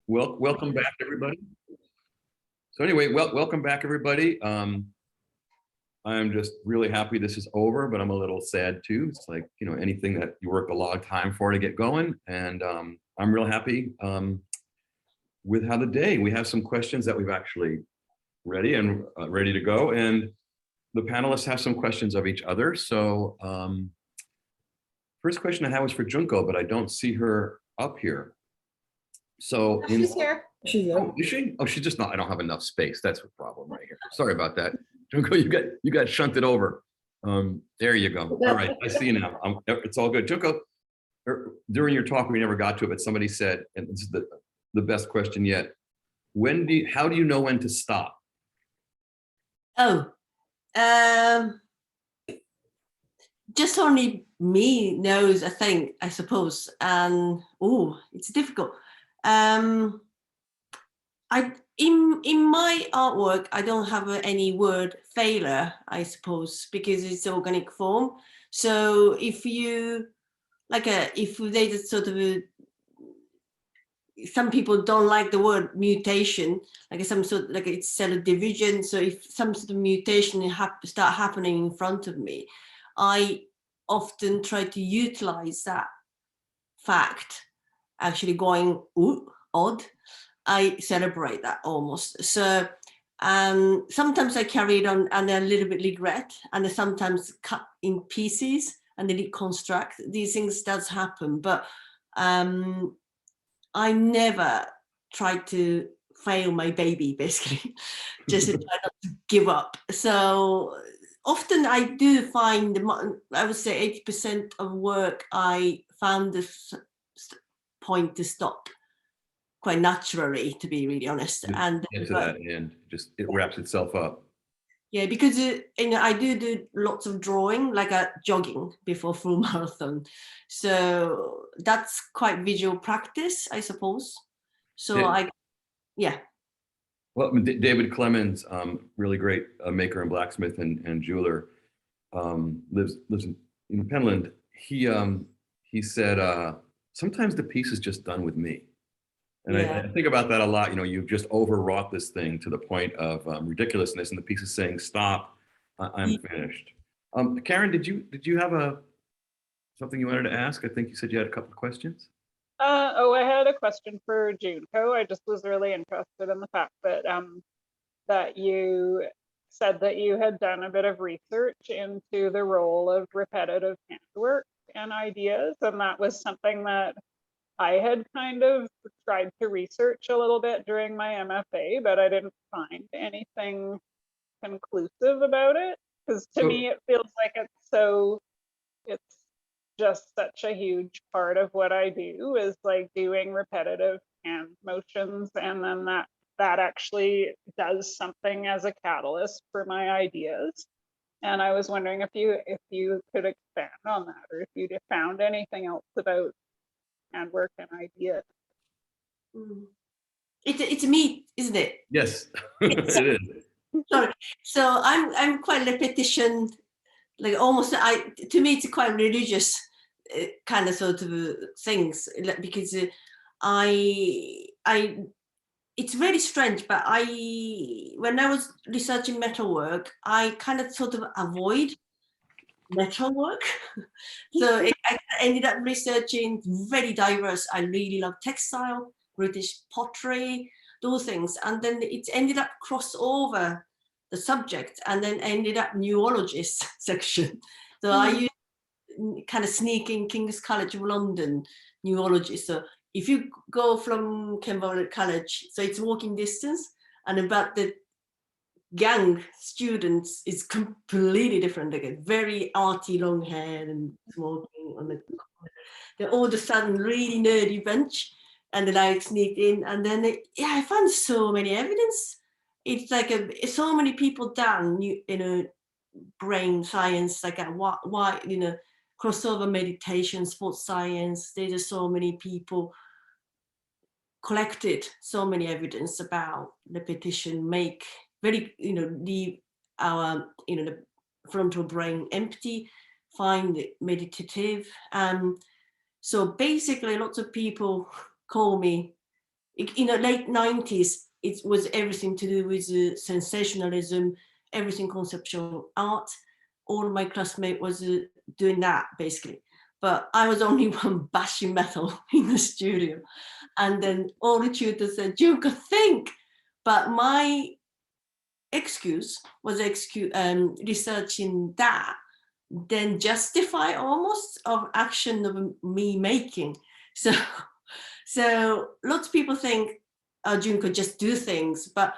Welcome back, everybody. So anyway, welcome back, everybody. I'm just really happy this is over, but I'm a little sad too. It's like, anything that you work a long time for to get going. And I'm real happy with how we have some questions that we've actually ready to go. And the panelists have some questions of each other. So first question I have was for Junko, but I don't see her up here. So she's here. She's here. Oh, is she? Oh, she's just not. I don't have enough space. That's the problem right here. Sorry about that. Junko, you got shunted over. There you go. All right, I see you now. It's all good. Junko, during your talk, we never got to it, but somebody said, and this is the best question yet. How do you know when to stop? Oh, just only me knows, I suppose. And it's difficult. In my artwork, I don't have any word failure, I suppose, because it's organic form. So if you if they just sort of some people don't like the word mutation, some sort like it's cell division. So if some sort of mutation start happening in front of me, I often try to utilize that fact, actually going, ooh, odd. I celebrate that almost. So sometimes I carry it on and a little bit regret, and sometimes cut in pieces and then reconstruct. These things does happen, but I never try to fail my baby, basically, just to try not to give up. So often I do find, I would say 80% of work, I found this point to stop quite naturally, to be really honest. And get to that end, it wraps itself up. Yeah, because I do lots of drawing, like jogging before full marathon. So that's quite visual practice, I suppose. So yeah. Well, David Clemens, really great maker and blacksmith and jeweler, lives in Penland. He said, sometimes the piece is just done with me. And I think about that a lot. You've just overwrought this thing to the point of ridiculousness, and the piece is saying, "Stop, I'm finished." Karen, did you have something you wanted to ask? I think you said you had a couple of questions. I had a question for Junko. I just was really interested in the fact that that you said that you had done a bit of research into the role of repetitive handwork and ideas, and that was something that I had kind of tried to research a little bit during my MFA, but I didn't find anything conclusive about it, because to me it feels like it's just such a huge part of what I do, is like doing repetitive hand motions, and then that actually does something as a catalyst for my ideas. And I was wondering if you could expand on that, or if you found anything else about handwork and ideas. It's me, isn't it? Yes, it is. Sorry. So I'm quite repetition, like almost. To me it's quite religious kind of sort of things, because it's very strange, but when I was researching metalwork, I kind of sort of avoid metalwork. So I ended up researching very diverse. I really love textile, British pottery, those things, and then it ended up cross over the subject, and then ended up neurologist section. So I used kind of sneaking King's College of London neurology. So if you go from Cambridge College, so it's walking distance, and about the gang students is completely different. They get very arty long hair and smoking on the corner. They're all of a sudden really nerdy bunch, and then I sneaked in, and then I found so many evidence. It's like so many people done brain science, like why crossover meditation, sports science. There's just so many people collected so many evidence about repetition, make very, leave our, the frontal brain empty, find it meditative. So basically lots of people call me late 90s, it was everything to do with sensationalism, everything conceptual art. All my classmates was doing that basically. But I was only one bashing metal in the studio. And then all the tutors said, Junko, think. But my excuse was researching that, then justify almost of action of me making. So lots of people think, oh, Junko just do things, but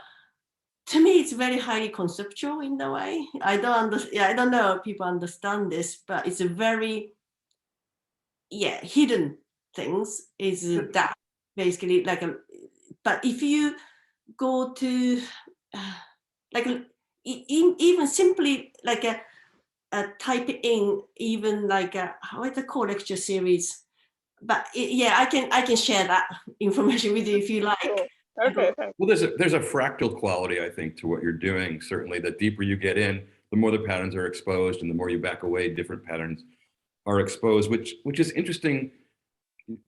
to me, it's very highly conceptual in a way. I don't know if people understand this, but it's a very, hidden things is that basically like but if you go to like even simply like a type in even like a, what I call lecture series, but I can share that information with you if you like. Cool. Okay, thanks. Well, there's a fractal quality, I think, to what you're doing. Certainly, the deeper you get in, the more the patterns are exposed, and the more you back away, different patterns are exposed, which is interesting.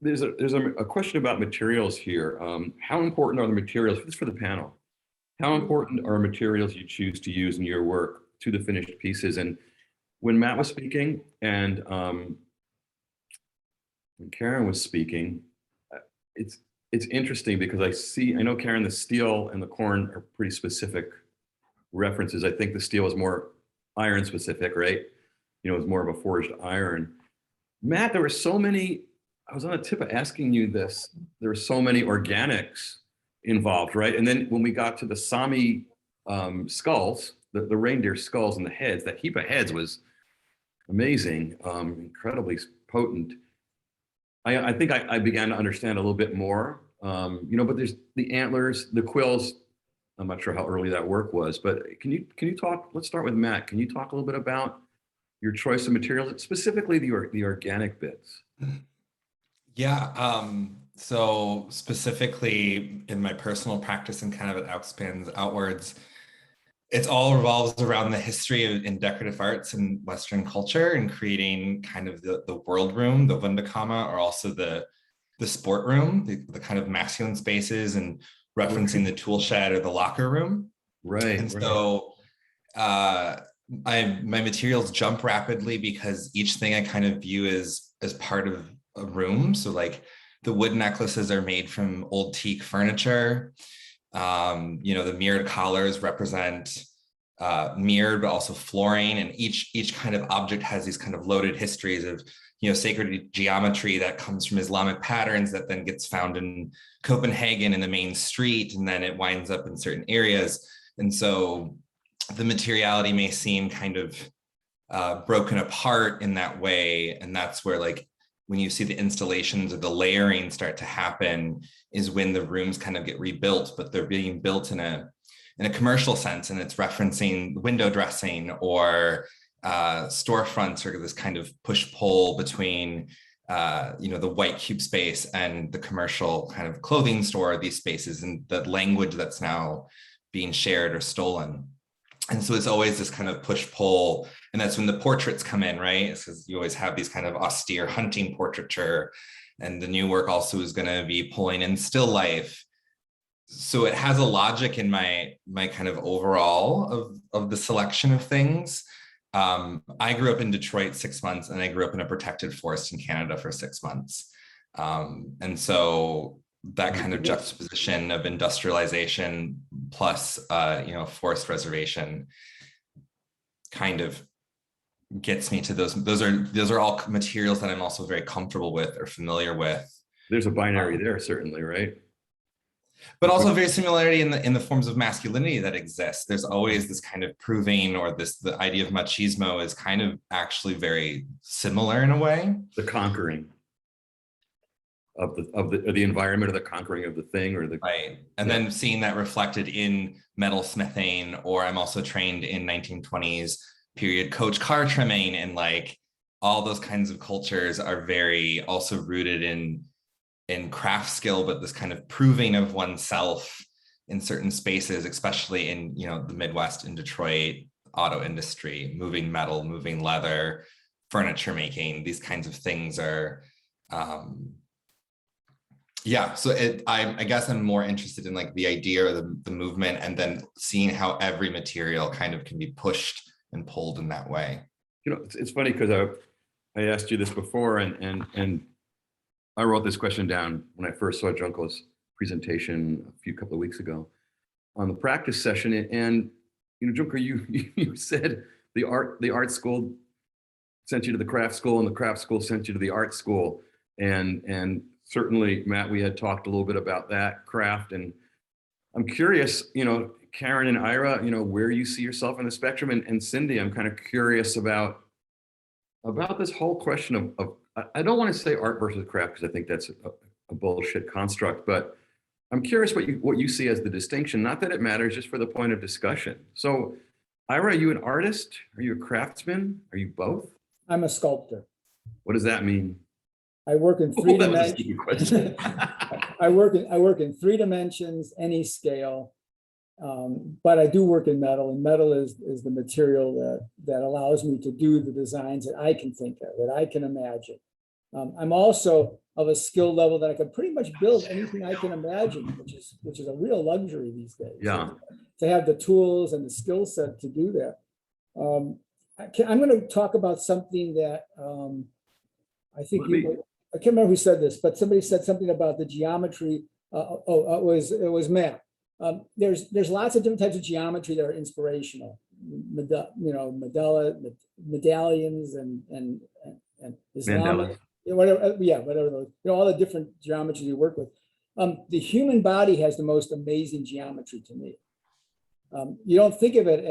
There's a question about materials here. How important are the materials? This is for the panel. How important are materials you choose to use in your work to the finished pieces? And when Matt was speaking and when Karen was speaking, it's interesting because I know, Karen, the steel and the corn are pretty specific references. I think the steel is more iron specific, right? It's more of a forged iron. Matt, there were so many, I was on the tip of asking you this. There were so many organics involved, right? And then when we got to the Sami skulls, the reindeer skulls and the heads, that heap of heads was amazing, incredibly potent. I think I began to understand a little bit more, but there's the antlers, the quills. I'm not sure how early that work was, but can you talk, let's start with Matt. Can you talk a little bit about your choice of materials, specifically the organic bits? Yeah, so specifically in my personal practice and kind of it expands outwards, it all revolves around the history in decorative arts and Western culture and creating kind of the world room, the Wunderkammer, or also the sport room, the kind of masculine spaces, and referencing the tool shed or the locker room. Right. And so my materials jump rapidly because each thing I kind of view as part of a room. So like the wood necklaces are made from old teak furniture. The mirrored collars represent mirrored, but also flooring. And each kind of object has these kind of loaded histories of, sacred geometry that comes from Islamic patterns that then gets found in Copenhagen in the main street, and then it winds up in certain areas. And so the materiality may seem kind of broken apart in that way. And that's where, like, when you see the installations or the layering start to happen is when the rooms kind of get rebuilt, but they're being built in a commercial sense, and it's referencing window dressing or storefronts, or this kind of push-pull between the white cube space and the commercial kind of clothing store, these spaces, and the language that's now being shared or stolen. And so it's always this kind of push-pull, and that's when the portraits come in, right? Because you always have these kind of austere hunting portraiture, and the new work also is going to be pulling in still life. So it has a logic in my kind of overall of the selection of things. I grew up in Detroit 6 months, and I grew up in a protected forest in Canada for 6 months. And so that kind of juxtaposition of industrialization plus, forest reservation kind of gets me to those. Those are all materials that I'm also very comfortable with or familiar with. There's a binary there, certainly, right? But also very similarity in the forms of masculinity that exists. There's always this kind of proving, or the idea of machismo is kind of actually very similar in a way. The conquering of the environment, or the conquering of the thing, or the right. And then seeing that reflected in metal smithing, or I'm also trained in 1920s period coach car trimming, and like all those kinds of cultures are very also rooted in craft skill, but this kind of proving of oneself in certain spaces, especially in the Midwest, in Detroit, auto industry, moving metal, moving leather, furniture making. These kinds of things are Yeah, so I guess I'm more interested in like the idea or the movement, and then seeing how every material kind of can be pushed and pulled in that way. You know, it's funny because I asked you this before, and I wrote this question down when I first saw Junko's presentation a couple of weeks ago on the practice session. And you know, Junko, you said the art school sent you to the craft school, and the craft school sent you to the art school. And certainly, Matt, we had talked a little bit about that craft. And I'm curious, you know, Karen and Ira, you know, where you see yourself on the spectrum. And Cindy, I'm kind of curious about this whole question of I don't want to say art versus craft, because I think that's a bullshit construct, but I'm curious what you see as the distinction. Not that it matters, just for the point of discussion. So, Ira, are you an artist? Are you a craftsman? Are you both? I'm a sculptor. What does that mean? I work in three That was a dimensions. stupid question. I work in 3 dimensions, any scale. But I do work in metal, and metal is the material that allows me to do the designs that I can think of, that I can imagine. I'm also of a skill level that I can pretty much build anything I can imagine, which is a real luxury these days. Yeah. To have the tools and the skill set to do that. I'm going to talk about something that I think I can't remember who said this, but somebody said something about the geometry. It was Matt. There's lots of different types of geometry that are inspirational. Medallions and Islamic, whatever. Yeah, whatever those. All the different geometries you work with. The human body has the most amazing geometry to me. You don't think of it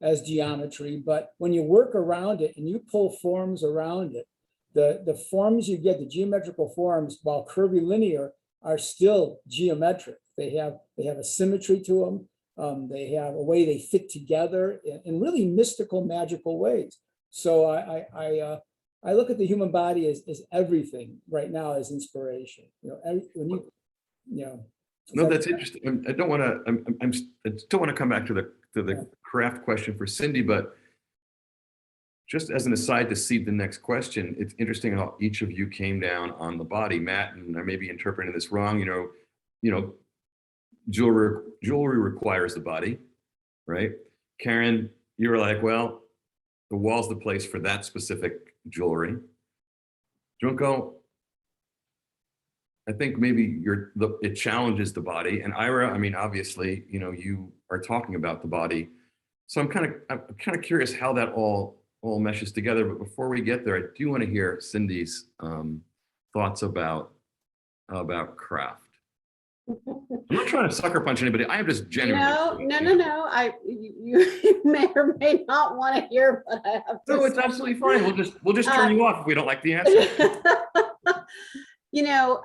as geometry, but when you work around it and you pull forms around it, the forms you get, the geometrical forms, while curvilinear, are still geometric. They have a symmetry to them. They have a way they fit together in really mystical, magical ways. So I look at the human body as everything right now as inspiration. No, that's interesting. I don't want to. I still want to come back to the craft question for Cindy, but just as an aside to seed the next question, it's interesting how each of you came down on the body. Matt, and I may be interpreting this wrong. You know, jewelry requires the body, right? Karen, you were like, well, the wall's the place for that specific jewelry. Junko, I think maybe it challenges the body. And Ira, I mean, obviously, you know, you are talking about the body. So I'm kind of curious how that all meshes together. But before we get there, I do want to hear Cindy's thoughts about craft. I'm not trying to sucker punch anybody. I am just genuinely. No. You may or may not want to hear what I have to No, it's say. absolutely fine. We'll just turn you off if we don't like the answer. You know,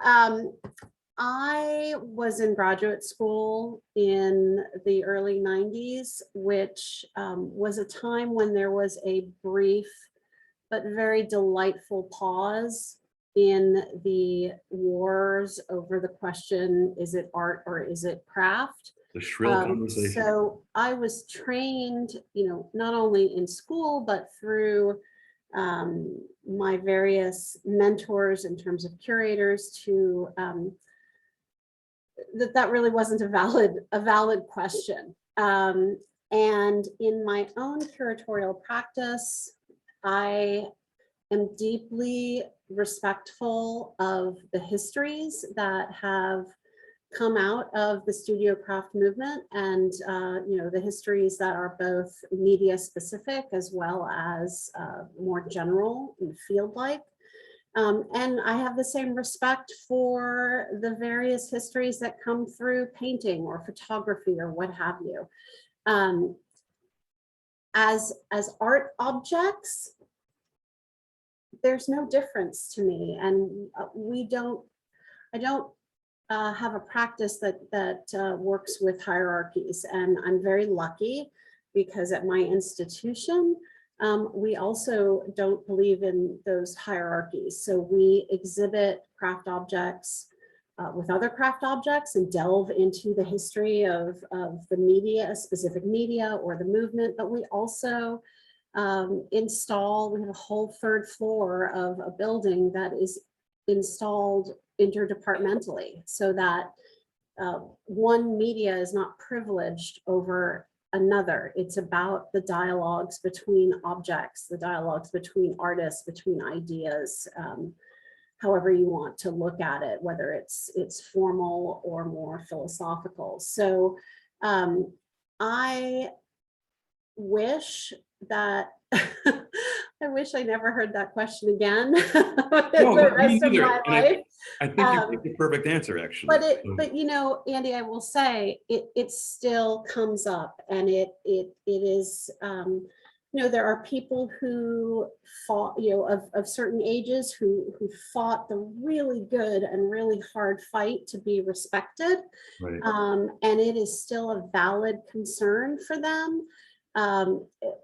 I was in graduate school in the early 90s, which was a time when there was a brief but very delightful pause in the wars over the question, is it art or is it craft? The shrill conversation. So I was trained, you know, not only in school, but through my various mentors in terms of curators to that really wasn't a valid question. And in my own curatorial practice, I am deeply respectful of the histories that have come out of the studio craft movement, and you know, the histories that are both media specific as well as more general and field-like. And I have the same respect for the various histories that come through painting or photography or what have you. As art objects, there's no difference to me, and I don't have a practice that works with hierarchies, and I'm very lucky because at my institution, we also don't believe in those hierarchies. So we exhibit craft objects with other craft objects and delve into the history of the media, specific media or the movement, but we also we have a whole 3rd floor of a building that is installed interdepartmentally so that one media is not privileged over another. It's about the dialogues between objects, the dialogues between artists, between ideas, however you want to look at it, whether it's formal or more philosophical. So I wish that I wish I never heard that question again the rest of my life. I think you picked the perfect answer, actually. But you know, Andy, I will say it still comes up, and it is you know, there are people who fought, you know, of certain ages who fought the really good and really hard fight to be respected, Right. And it is still a valid concern for them.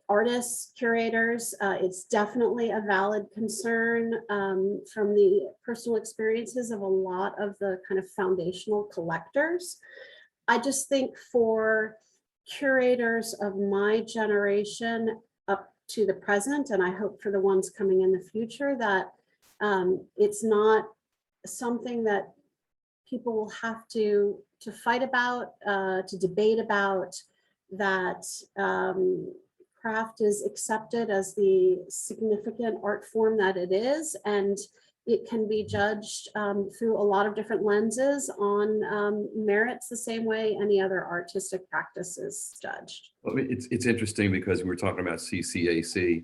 Artists, curators, it's definitely a valid concern from the personal experiences of a lot of the kind of foundational collectors. I just think for curators of my generation up to the present, and I hope for the ones coming in the future, that it's not something that people will have to fight about, to debate about, that craft is accepted as the significant art form that it is, and it can be judged through a lot of different lenses on merits the same way any other artistic practice is judged. Well, it's interesting because we were talking about CCAC,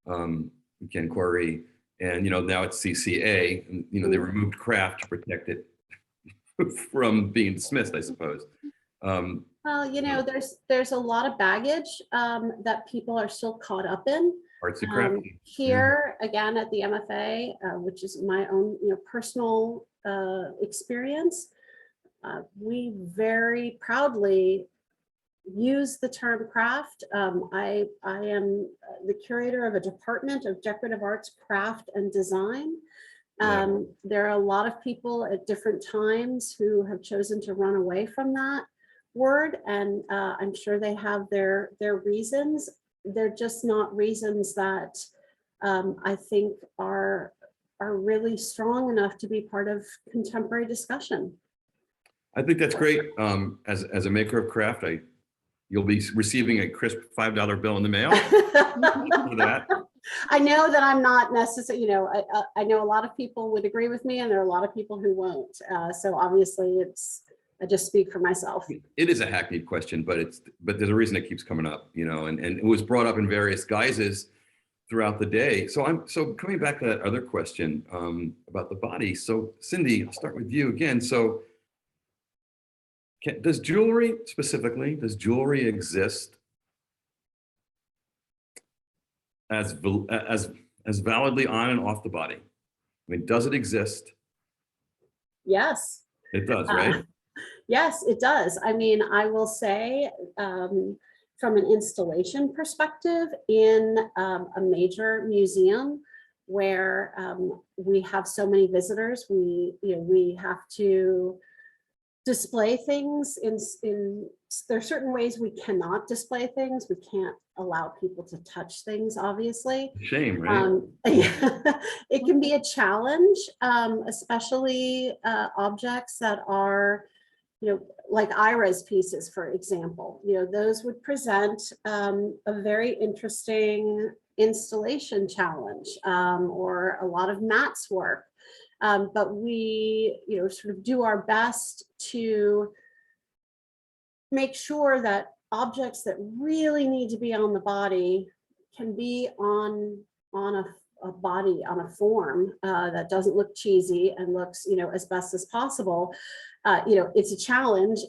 Ken Quarry, and, you know, now it's CCA, and, you know, they removed craft to protect it from being dismissed, I suppose. Well, you know, there's a lot of baggage that people are still caught up in. Arts and craft. Here, again, at the MFA, which is my own, you know, personal experience, we very proudly use the term craft. I am the curator of a department of decorative arts, craft, and design. There are a lot of people at different times who have chosen to run away from that word, and I'm sure they have their reasons. They're just not reasons that I think are really strong enough to be part of contemporary discussion. I think that's great. As a maker of craft, you'll be receiving a crisp $5 bill in the mail for that. I know that I'm not necessarily, you know, I know a lot of people would agree with me, and there are a lot of people who won't. So obviously I just speak for myself. It is a hackneyed question, but there's a reason it keeps coming up, you know, and it was brought up in various guises throughout the day. So coming back to that other question about the body. So Cindy, I'll start with you again. So does jewelry exist as validly on and off the body? I mean, does it exist? Yes. It does, right? Yes, it does. I mean, I will say from an installation perspective in a major museum where we have so many visitors, we have to display things there are certain ways we cannot display things. We can't allow people to touch things, obviously. Shame, right? It can be a challenge, especially objects that are, you know, like Ira's pieces, for example. You know, those would present a very interesting installation challenge, or a lot of Matt's work. But we, you know, sort of do our best to make sure that objects that really need to be on the body can be on a body, on a form that doesn't look cheesy and looks, you know, as best as possible. You know, it's a challenge.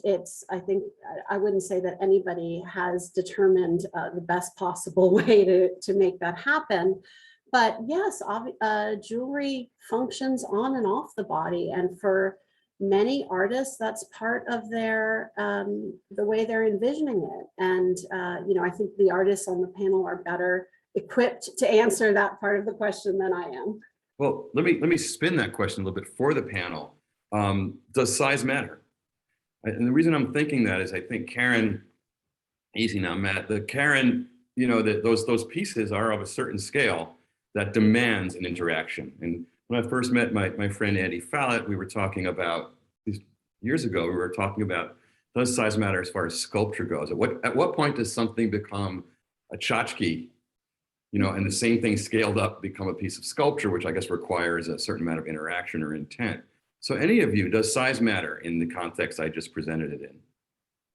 I think I wouldn't say that anybody has determined the best possible way to make that happen. But yes, jewelry functions on and off the body, and for many artists, that's part of their the way they're envisioning it. And you know, I think the artists on the panel are better equipped to answer that part of the question than I am. Well, let me spin that question a little bit for the panel. Does size matter? And the reason I'm thinking that is I think Karen, easy now, Matt. Karen, you know, that those pieces are of a certain scale that demands an interaction. And when I first met my friend Andy Fallett, we were talking about these years ago, we were talking about, does size matter as far as sculpture goes? At what point does something become a tchotchke, and the same thing scaled up become a piece of sculpture, which I guess requires a certain amount of interaction or intent. So any of you, does size matter in the context I just presented it in?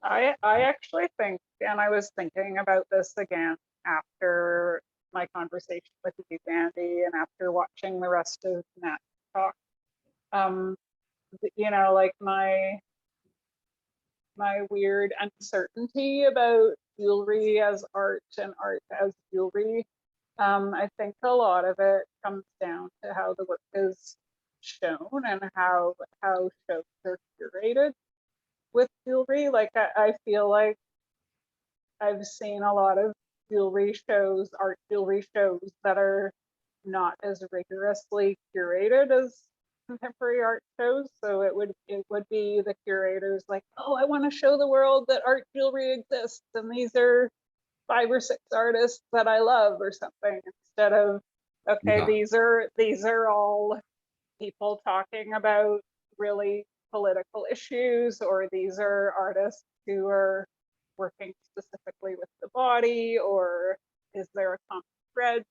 I actually think, and I was thinking about this again after my conversation with you, Andy, and after watching the rest of Matt's talk. Like my weird uncertainty about jewelry as art and art as jewelry. I think a lot of it comes down to how the work is shown and how shows are curated with jewelry. Like I feel like I've seen a lot of jewelry shows, art jewelry shows that are not as rigorously curated as contemporary art shows. So it would be the curators like, oh, I want to show the world that art jewelry exists, and these are 5 or 6 artists that I love or something, instead of, okay, Yeah. these are all people talking about really political issues, or these are artists who are working specifically with the body, or is there a common thread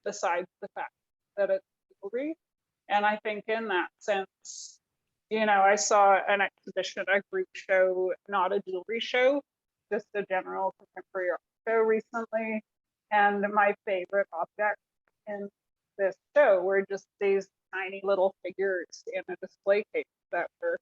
besides the fact that it's jewelry? And I think in that sense, I saw an exhibition, a group show, not a jewelry show, just a general contemporary art show recently. And my favorite object in this show were just these tiny little figures in a display case that were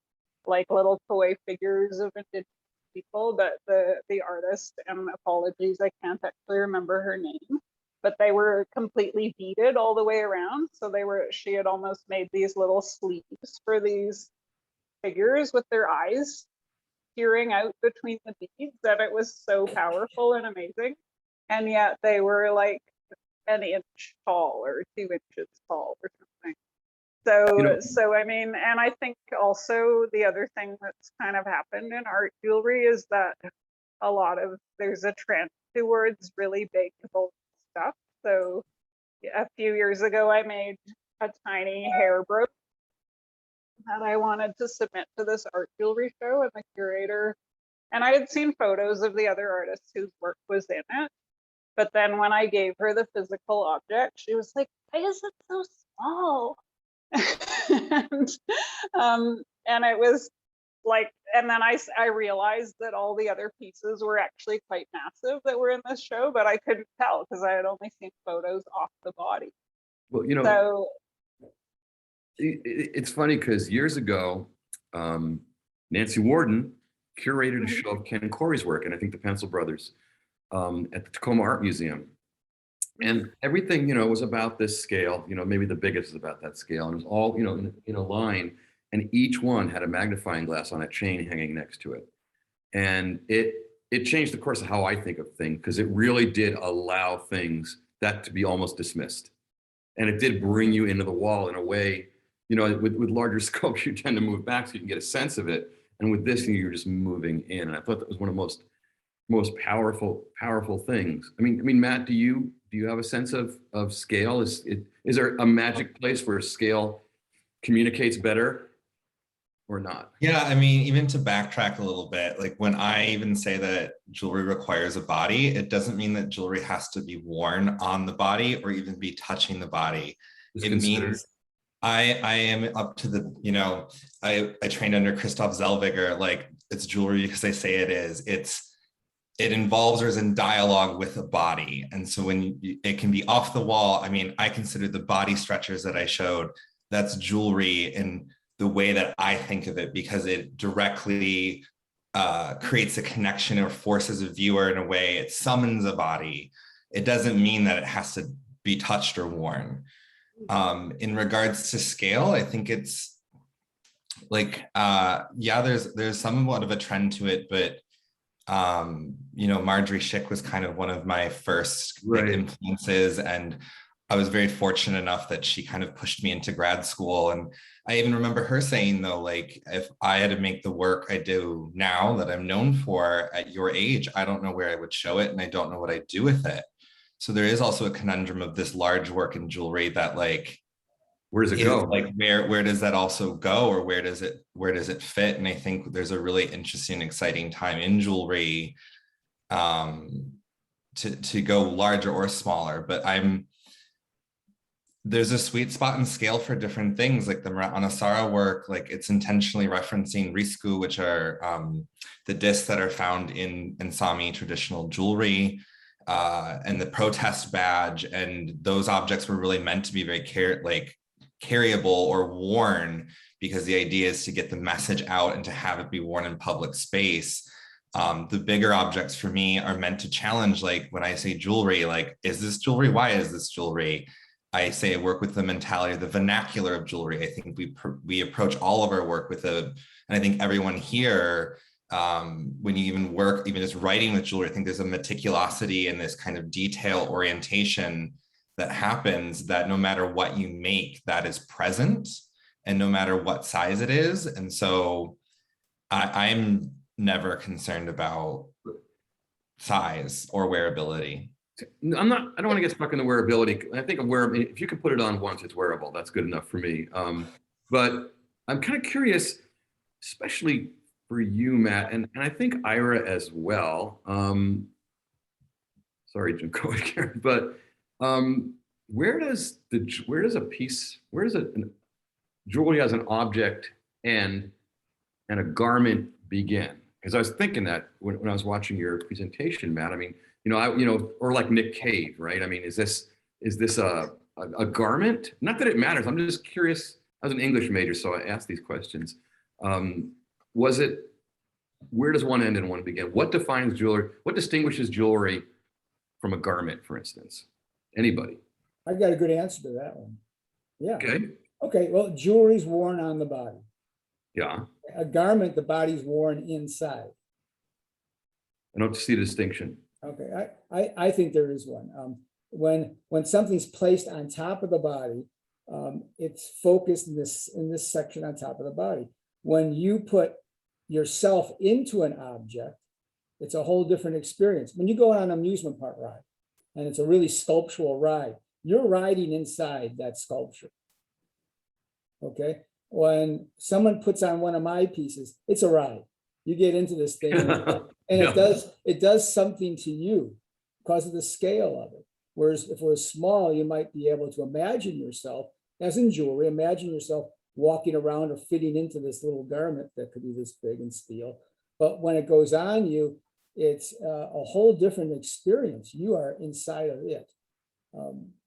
like little toy figures of indigenous people. But the artist, and apologies, I can't actually remember her name, but they were completely beaded all the way around. So she had almost made these little sleeves for these figures with their eyes peering out between the beads, that it was so powerful and amazing. And yet they were like an inch tall or 2 inches tall or something. So I mean, and I think also the other thing that's kind of happened in art jewelry is that there's a trend towards really big, bold stuff. So a few years ago, I made a tiny hair brooch that I wanted to submit to this art jewelry show, and the curator, and I had seen photos of the other artists whose work was in it. But then when I gave her the physical object, she was like, why is it so small? And it was like, and then I realized that all the other pieces were actually quite massive that were in this show, but I couldn't tell because I had only seen photos off the body. Well, So it's funny because years ago, Nancy Warden curated a Mhm. show of Ken Corey's work, and I think the Pencil Brothers, at the Tacoma Art Museum. And everything, was about this scale, maybe the biggest is about that scale. And it was all, in a line, and each one had a magnifying glass on a chain hanging next to it. And it changed the course of how I think of things, because it really did allow things that to be almost dismissed. And it did bring you into the wall in a way, with larger scopes, you tend to move back so you can get a sense of it. And with this, you're just moving in. And I thought that was one of the most powerful things. I mean, Matt, do you have a sense of scale? Is there a magic place where scale communicates better or not? Yeah, I mean, even to backtrack a little bit, like when I even say that jewelry requires a body, it doesn't mean that jewelry has to be worn on the body or even be touching the body. It means I am up to the, I trained under Christoph Zellweger, like it's jewelry because they say it is. It involves or is in dialogue with a body. And so when it can be off the wall, I mean, I consider the body stretchers that I showed, that's jewelry in the way that I think of it, because it directly creates a connection or forces a viewer in a way, it summons a body. It doesn't mean that it has to be touched or worn. In regards to scale, I think it's like, yeah, there's somewhat of a trend to it, but Marjorie Schick was kind of one of my first big influences, and I was very fortunate enough that she kind of pushed me into grad school. And I even remember her saying, though, like, if I had to make the work I do now that I'm known for at your age, I don't know where I would show it, and I don't know what I'd do with it. So there is also a conundrum of this large work in jewelry that, like, Where does it is go? like where does that also go, or where does it fit? And I think there's a really interesting, exciting time in jewelry to go larger or smaller. But there's a sweet spot and scale for different things. Like the Anasara work, like it's intentionally referencing risku, which are the discs that are found in Sami traditional jewelry, and the protest badge. And those objects were really meant to be very carryable or worn, because the idea is to get the message out and to have it be worn in public space. The bigger objects for me are meant to challenge, like when I say jewelry, like, is this jewelry? Why is this jewelry? I say I work with the mentality, the vernacular of jewelry. I think we approach all of our work with and I think everyone here, when you even just writing with jewelry, I think there's a meticulosity and this kind of detail orientation that happens, that no matter what you make, that is present, and no matter what size it is. And so I'm never concerned about size or wearability. I don't want to get stuck in the wearability. I think if you can put it on once, it's wearable. That's good enough for me. But I'm kind of curious, especially for you, Matt, and I think Ira as well. Sorry, Jim Cohen, but where does jewelry as an object end and a garment begin? Because I was thinking that when I was watching your presentation, Matt. I mean, or like Nick Cave, right? I mean, is this a garment? Not that it matters. I'm just curious. I was an English major, so I asked these questions. Where does one end and one begin? What defines jewelry? What distinguishes jewelry from a garment, for instance? Anybody? I've got a good answer to that one. Yeah. Okay. Well, jewelry's worn on the body. Yeah. A garment, the body's worn inside. I don't see the distinction. Okay, I think there is one. When something's placed on top of the body, it's focused in this section on top of the body. When you put yourself into an object, it's a whole different experience. When you go on an amusement park ride, and it's a really sculptural ride, you're riding inside that sculpture. Okay, when someone puts on one of my pieces, it's a ride. You get into this thing, and it does something to you because of the scale of it. Whereas if it was small, you might be able to imagine yourself, as in jewelry, imagine yourself walking around or fitting into this little garment that could be this big and steel. But when it goes on you, it's a whole different experience. You are inside of it.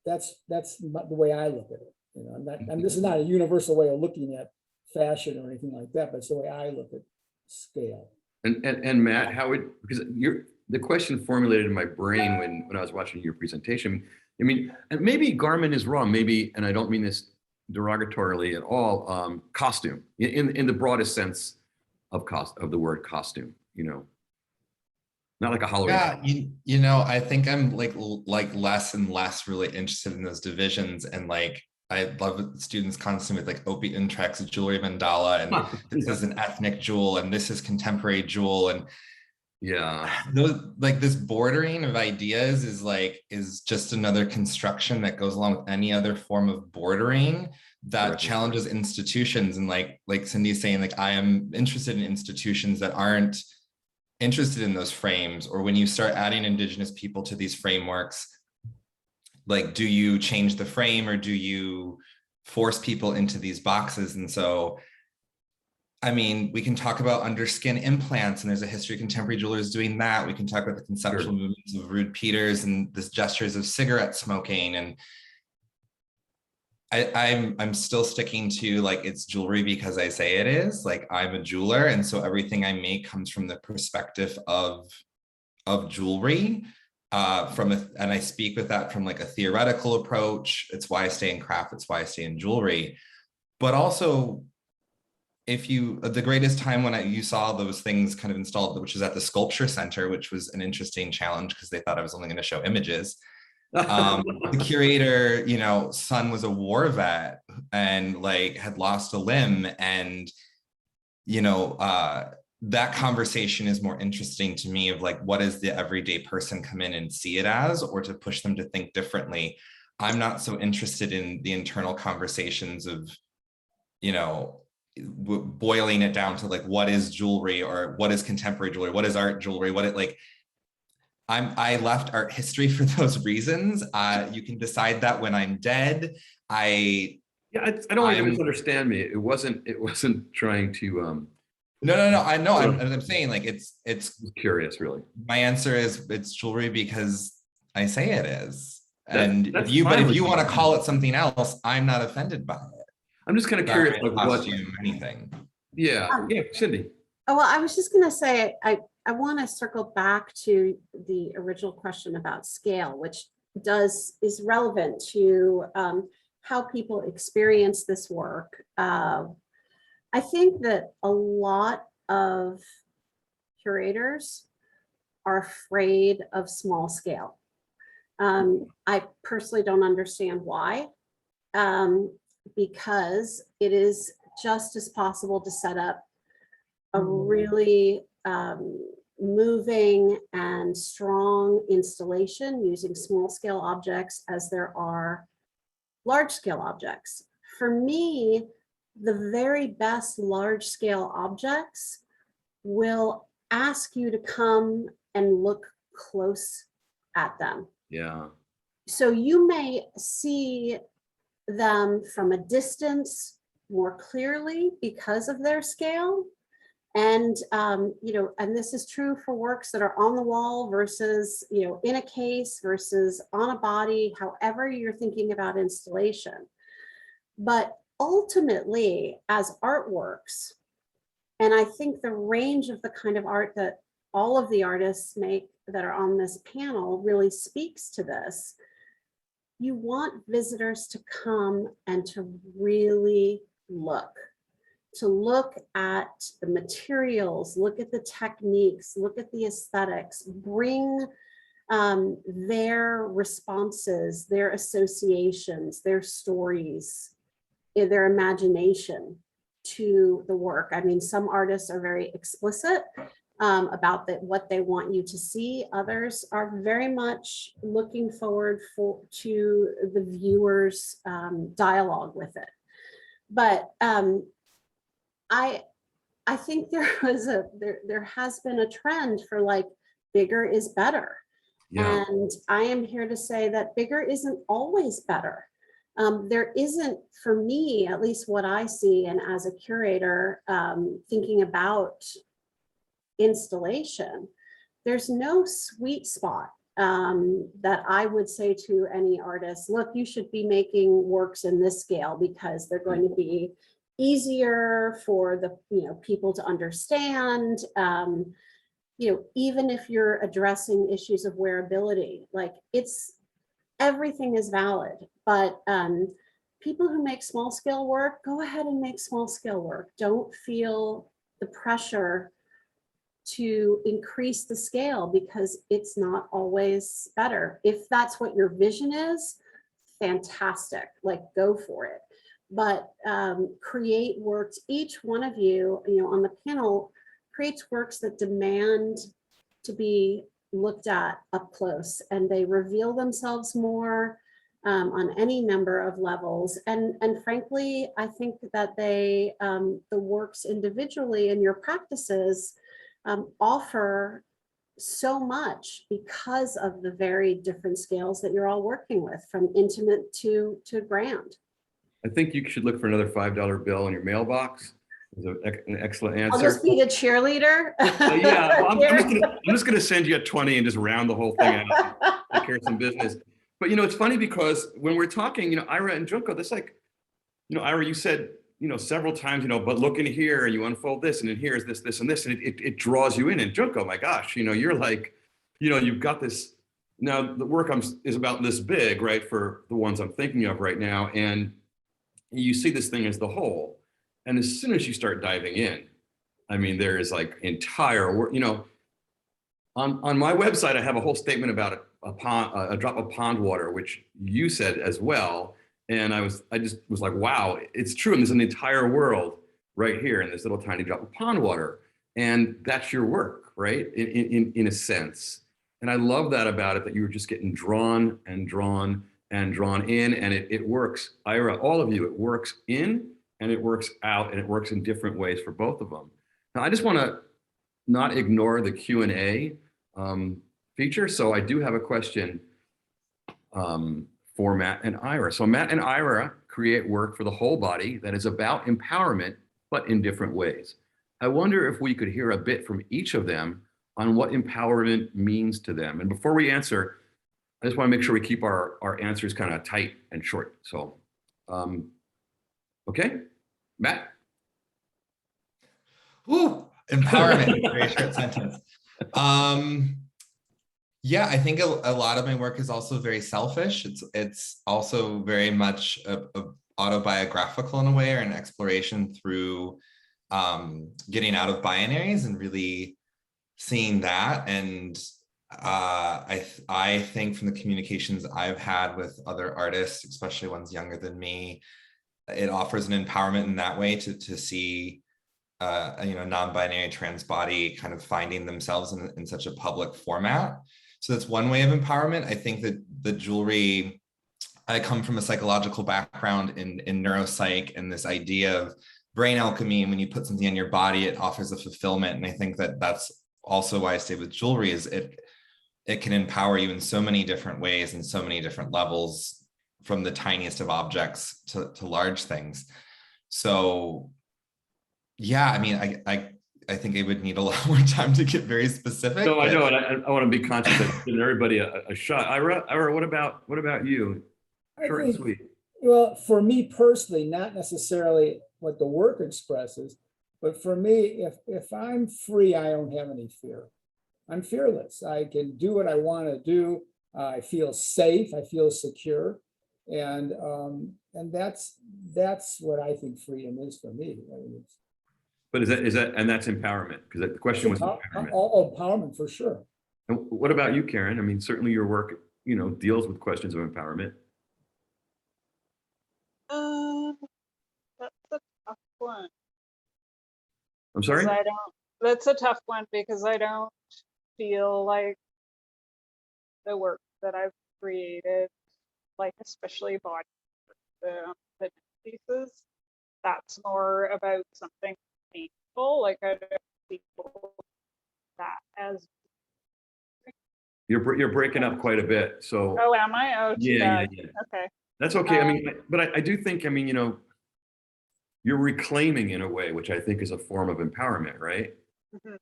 That's the way I look at it. This is not a universal way of looking at fashion or anything like that, but it's the way I look at scale. And Matt, because the question formulated in my brain when I was watching your presentation. I mean, and maybe garment is wrong, maybe, and I don't mean this derogatorily at all. Costume in the broadest sense of the word costume. Not like a Halloween. Yeah, I think I'm like less and less really interested in those divisions, and like I love students constantly with like Opie Intrex jewelry mandala, and this is an ethnic jewel, and this is contemporary jewel, and like this bordering of ideas is just another construction that goes along with any other form of bordering that challenges institutions. And like Cindy's saying, like I am interested in institutions that aren't interested in those frames, or when you start adding Indigenous people to these frameworks, like, do you change the frame or do you force people into these boxes? And so, I mean, we can talk about underskin implants, and there's a history of contemporary jewelers doing that. We can talk about the conceptual movements of Rude Peters and this gestures of cigarette smoking. And I'm still sticking to like, it's jewelry because I say it is. Like, I'm a jeweler, and so everything I make comes from the perspective of jewelry. And I speak with that from like a theoretical approach. It's why I stay in craft. It's why I stay in jewelry. But also, the greatest time when you saw those things kind of installed, which is at the Sculpture Center, which was an interesting challenge because they thought I was only going to show images. The curator, son was a war vet and like had lost a limb, and that conversation is more interesting to me, of like, what does the everyday person come in and see it as, or to push them to think differently. I'm not so interested in the internal conversations of, boiling it down to like, what is jewelry, or what is contemporary jewelry, what is art jewelry, I left art history for those reasons. You can decide that when I'm dead. I don't want you to misunderstand me. It wasn't trying to No. I know. I'm saying, like, it's curious, really. My answer is it's jewelry because I say it is. That's If you fine. want to call it something else, I'm not offended by it. I'm just kind of curious, like, what costume, anything. Yeah, Cindy. Oh, well, I was just going to say, I want to circle back to the original question about scale, which is relevant to how people experience this work. I think that a lot of curators are afraid of small scale. I personally don't understand why, because it is just as possible to set up a really moving and strong installation using small scale objects as there are large scale objects. For me, the very best large scale objects will ask you to come and look close at them. Yeah. So you may see them from a distance more clearly because of their scale. And, and this is true for works that are on the wall versus, in a case versus on a body, however you're thinking about installation. But ultimately, as artworks, and I think the range of the kind of art that all of the artists make that are on this panel really speaks to this. You want visitors to come and to really look at the materials, look at the techniques, look at the aesthetics, bring their responses, their associations, their stories, their imagination to the work. I mean, some artists are very explicit about what they want you to see. Others are very much looking forward to the viewer's dialogue with it. But I think there has been a trend for, like, bigger is better. Yeah. And I am here to say that bigger isn't always better. There isn't, for me, at least what I see, and as a curator, thinking about installation, there's no sweet spot that I would say to any artist, look, you should be making works in this scale because they're going to be easier for the people to understand. Even if you're addressing issues of wearability, like, everything is valid, but people who make small scale work, go ahead and make small scale work. Don't feel the pressure to increase the scale because it's not always better. If that's what your vision is, fantastic, like, go for it. But create works, each one of you, on the panel, creates works that demand to be looked at up close, and they reveal themselves more on any number of levels. And frankly, I think that the works individually in your practices offer so much because of the very different scales that you're all working with, from intimate to grand. I think you should look for another $5 bill in your mailbox. It's an excellent answer. I'll just be a cheerleader. Yeah, well, I'm just going to send you a 20 and just round the whole thing out. Take care of some business. But it's funny because when we're talking, Ira and Junko, that's like, Ira, you said, several times, but look in here and you unfold this, and in here is this, and this, and it draws you in. And Junko, my gosh, you're like, you've got this. Now the work is about this big, right? For the ones I'm thinking of right now, and you see this thing as the whole. And as soon as you start diving in, I mean, there is like entire work, on my website, I have a whole statement about a drop of pond water, which you said as well. And I just was like, wow, it's true. And there's an entire world right here in this little tiny drop of pond water. And that's your work, right? In a sense. And I love that about it, that you were just getting drawn and drawn and drawn in, and it works. Ira, all of you, it works in and it works out, and it works in different ways for both of them. Now, I just want to not ignore the Q&A feature. So I do have a question for Matt and Ira. So Matt and Ira create work for the whole body that is about empowerment, but in different ways. I wonder if we could hear a bit from each of them on what empowerment means to them. And before we answer, I just want to make sure we keep our answers kind of tight and short. So, okay, Matt. Woo, empowerment, very short sentence. Yeah, I think a lot of my work is also very selfish. It's also very much a autobiographical in a way, or an exploration through getting out of binaries and really seeing that. And I think from the communications I've had with other artists, especially ones younger than me, it offers an empowerment in that way to see non-binary trans body kind of finding themselves in such a public format. So that's one way of empowerment. I think that the jewelry, I come from a psychological background in neuropsych, and this idea of brain alchemy, and when you put something on your body, it offers a fulfillment. And I think that that's also why I stay with jewelry, is it can empower you in so many different ways and so many different levels, from the tiniest of objects to large things. So yeah, I mean, I think I would need a lot more time to get very specific. No, I know, and I want to be conscious of giving everybody a shot. Ira, what about you? Short and sweet. Well, for me personally, not necessarily what the work expresses, but for me, if I'm free, I don't have any fear. I'm fearless. I can do what I want to do. I feel safe. I feel secure, and that's what I think freedom is for me. I mean, but is that and that's empowerment, because the question was empowerment. All empowerment for sure. And what about you, Karen? I mean, certainly your work, deals with questions of empowerment. That's a tough one. I'm sorry? That's a tough one, because I don't feel like the work that I've created, like especially body, the pieces, that's more about something painful. Like I don't feel that as. You're breaking up quite a bit. So. Oh, am I? Oh, yeah. Okay. That's okay. I mean, but I do think, you're reclaiming in a way, which I think is a form of empowerment, right? Mm-hmm.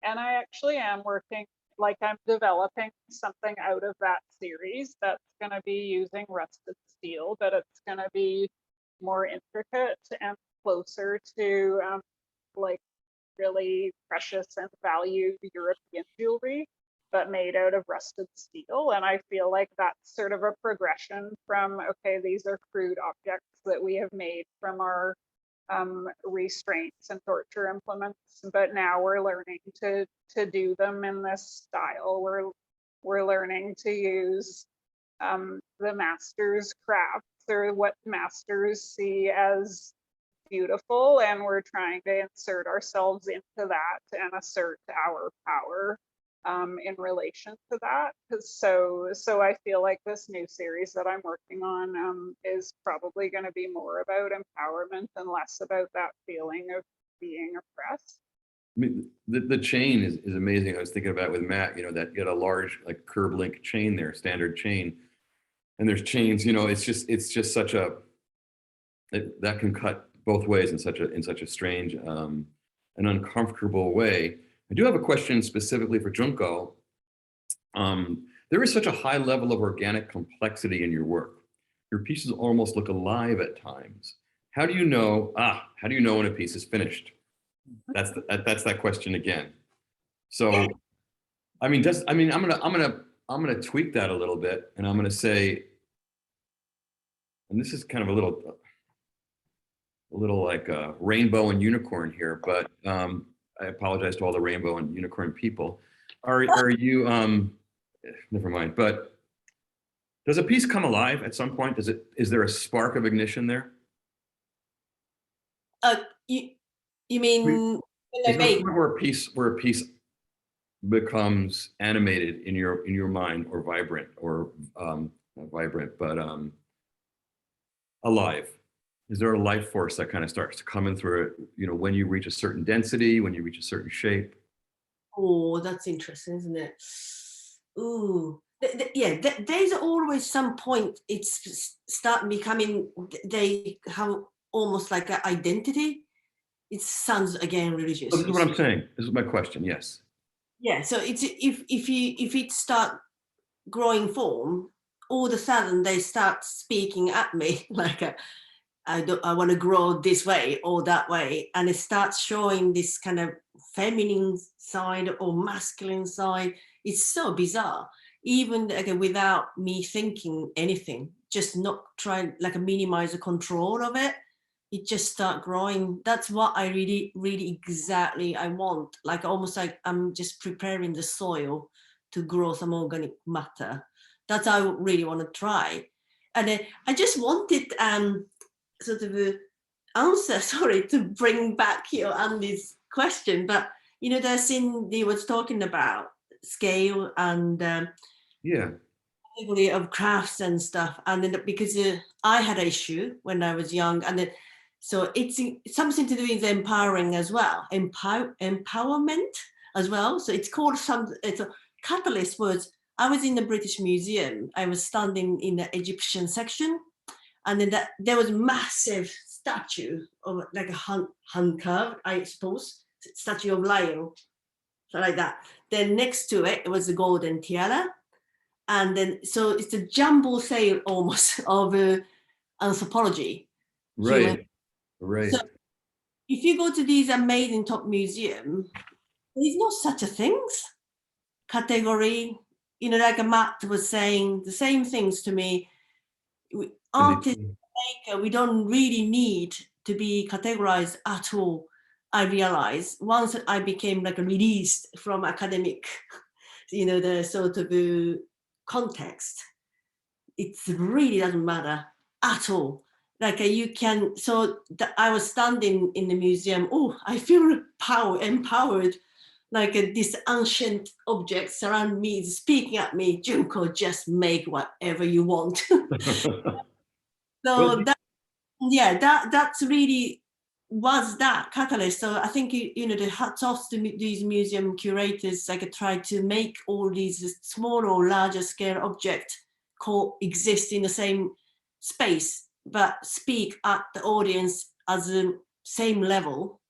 And I actually am working, like I'm developing something out of that series that's going to be using rusted steel, but it's going to be more intricate and closer to like really precious and valued European jewelry, but made out of rusted steel. And I feel like that's sort of a progression from, okay, these are crude objects that we have made from our restraints and torture implements, but now we're learning to do them in this style. We're learning to use the master's crafts, or what masters see as beautiful, and we're trying to insert ourselves into that and assert our power in relation to that. So I feel like this new series that I'm working on is probably going to be more about empowerment and less about that feeling of being oppressed. I mean, the chain is amazing. I was thinking about it with Matt, that you had a large like curb link chain there, standard chain, and there's chains, it's just such that can cut both ways in such a strange and uncomfortable way. I do have a question specifically for Junko. There is such a high level of organic complexity in your work. Your pieces almost look alive at times. How do you know when a piece is finished? That's that question again. So, I'm gonna tweak that a little bit, and I'm gonna say, and this is kind of a little like a rainbow and unicorn here, but I apologize to all the rainbow and unicorn people. Are you never mind, but does a piece come alive at some point? Is there a spark of ignition there? You mean when they make? Where a piece becomes animated in your mind, or vibrant, or not vibrant, but alive. Is there a life force that kind of starts to come in through it, you know, when you reach a certain density, when you reach a certain shape? Oh, that's interesting, isn't it? Ooh, yeah. There's always some point. It's start becoming. They have almost like an identity. It sounds again religious. So this is what I'm saying. This is my question. Yes. Yeah. So it's if it start growing form, all of a sudden they start speaking at me like I want to grow this way or that way, and it starts showing this kind of feminine side or masculine side. It's so bizarre, even like, without me thinking anything, just not trying like minimize the control of it. It just start growing. That's what I really exactly I want. Like almost like I'm just preparing the soil to grow some organic matter. That's I really want to try, and I just wanted sort of a answer, sorry, to bring back your Andy's question, but you know, there's Cindy was talking about scale and Yeah. category of crafts and stuff, and then because I had an issue when I was young, and then so it's something to do with empowering as well, empowerment as well. So it's called it's a catalyst was I was in the British Museum. I was standing in the Egyptian section, and then there was massive statue of like a hand carved, I suppose, statue of lion, so like that. Then next to it, it was the golden tiara, and then so it's a jumble sale almost of anthropology. Right. Human. Right. So if you go to these amazing top museum, there's no such a things category. You know, like Matt was saying the same things to me. Artists, we don't really need to be categorized at all. I realized once I became like released from academic, you know, the sort of context, it really doesn't matter at all. Like you can, so I was standing in the museum, oh, I feel empowered, like these ancient objects around me speaking at me, Junko, just make whatever you want. So Well, that, yeah, that's really was that catalyst. So I think you know the hats off to these museum curators. Like try to make all these smaller or larger scale objects coexist in the same space, but speak at the audience as the same level,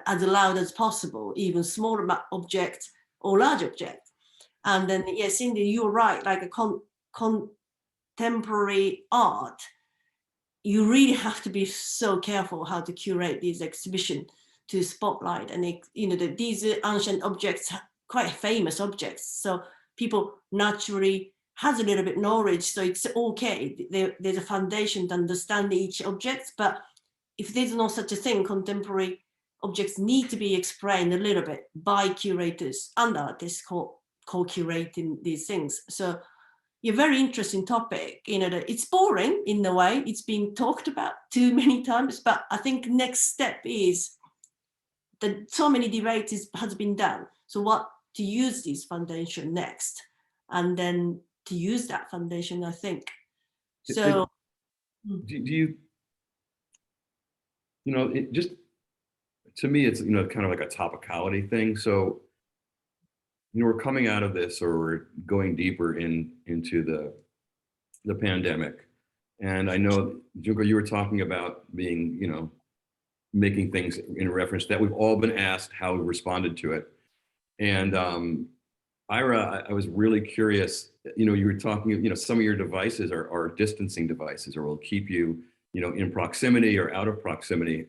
as loud as possible, even smaller objects or large objects. And then yes, Cindy, you're right. Like a contemporary art, you really have to be so careful how to curate these exhibition to spotlight. And you know these ancient objects, quite famous objects, so people naturally has a little bit knowledge, so it's okay. There's a foundation to understand each object, but if there's no such a thing, contemporary objects need to be explained a little bit by curators and artists co-curating these things. So a very interesting topic. You know, it's boring in a way. It's been talked about too many times, but I think next step is that so many debates has been done. So what to use this foundation next, and then to use that foundation, I think. So do you, you know, it just, to me, it's, you know, kind of like a topicality thing. So, you know, we're coming out of this, or we're going deeper into the pandemic. And I know, Junko, you were talking about being, you know, making things in reference that we've all been asked how we responded to it. And Ira, I was really curious, you know, you were talking, you know, some of your devices are distancing devices, or will keep you, you know, in proximity or out of proximity.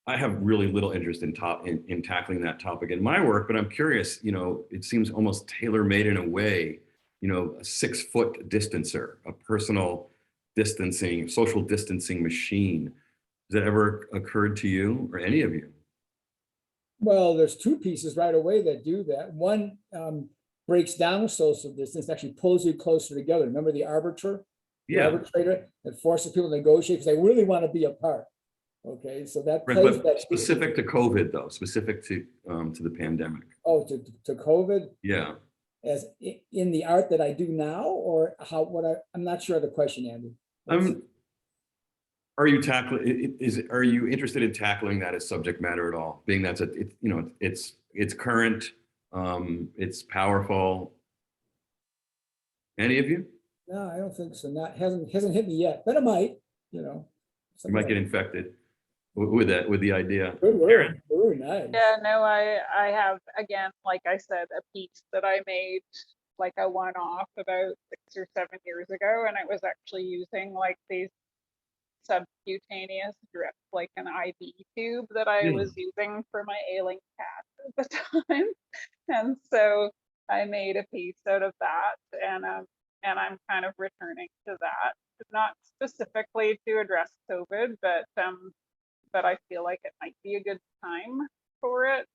I have really little interest in tackling that topic in my work, but I'm curious, you know, it seems almost tailor-made in a way, you know, a 6-foot distancer, a personal distancing, social distancing machine. Has that ever occurred to you or any of you? Well, there's two pieces right away that do that. One breaks down social distance, actually pulls you closer together. Remember the arbiter? The arbitrator that forces people to negotiate because they really want to be apart. Okay, so that plays that specific to COVID though, specific to the pandemic. Oh, to COVID? Yeah. as in the art that I do now, or I'm not sure of the question, Andy. Are you are you interested in tackling that as subject matter at all? Being that's it's current, it's powerful. Any of you? No, I don't think so. Hasn't hit me yet, but it might, You might get infected with the idea. Good word. Ooh, nice. Yeah, no, I have, again, like I said, a piece that I made like a one-off about 6 or 7 years ago, and it was actually using like these subcutaneous drips, like an IV tube that I was using for my ailing cat at the time. And so I made a piece out of that, and I'm kind of returning to that, not specifically to address COVID, but I feel like it might be a good time for it.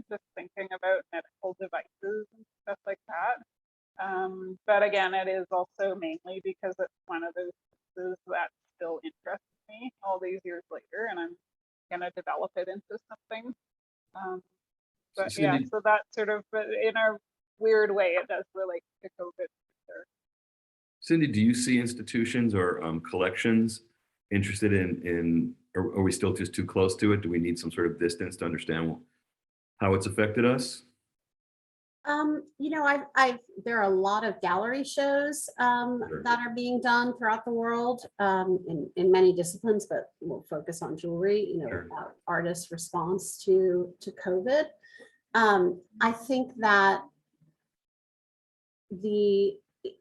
Just thinking about medical devices and stuff like that. But again, it is also mainly because it's one of those pieces that still interests me all these years later, and I'm going to develop it into something. But Cindy, yeah, so that sort of, in a weird way, it does relate to COVID. Sure. Cindy, do you see institutions or collections interested in, or are we still just too close to it? Do we need some sort of distance to understand how it's affected us? You know, there are a lot of gallery shows that are being done throughout the world in many disciplines, but we'll focus on jewelry, you know, about artists' response to COVID. I think that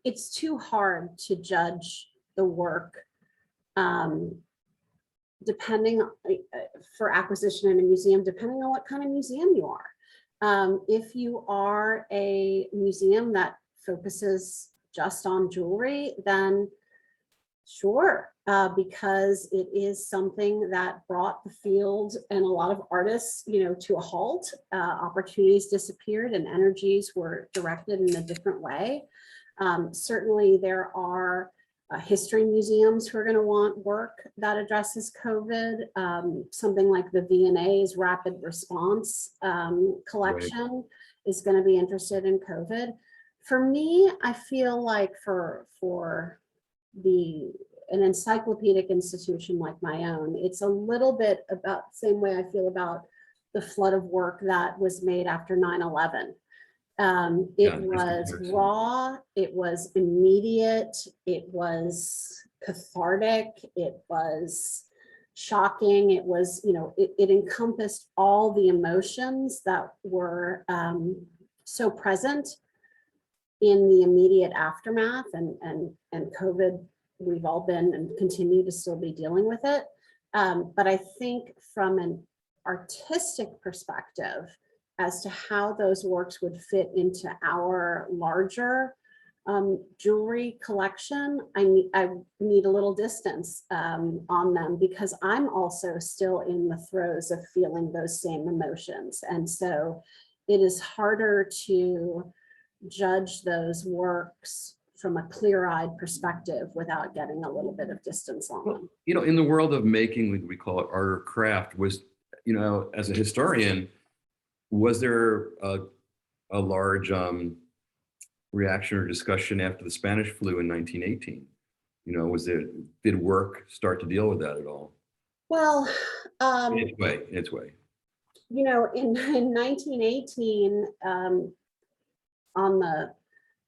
it's too hard to judge the work depending for acquisition in a museum, depending on what kind of museum you are. If you are a museum that focuses just on jewelry, then sure, because it is something that brought the field and a lot of artists, you know, to a halt. Opportunities disappeared and energies were directed in a different way. Certainly there are history museums who are going to want work that addresses COVID. Something like the V&A's Rapid Response collection is going to be interested in COVID. For me, I feel like for an encyclopedic institution like my own, it's a little bit about the same way I feel about the flood of work that was made after 9/11. It was raw, it was immediate, it was cathartic, it was shocking, it was, you know, it encompassed all the emotions that were so present in the immediate aftermath, and COVID, we've all been and continue to still be dealing with it. But I think from an artistic perspective, as to how those works would fit into our larger jewelry collection, I need a little distance on them, because I'm also still in the throes of feeling those same emotions. And so it is harder to judge those works from a clear-eyed perspective without getting a little bit of distance on them. You know, in the world of making, we call it art or craft, was, you know, as a historian, was there a large reaction or discussion after the Spanish flu in 1918? You know, did work start to deal with that at all? Well, in its way. You know, in 1918,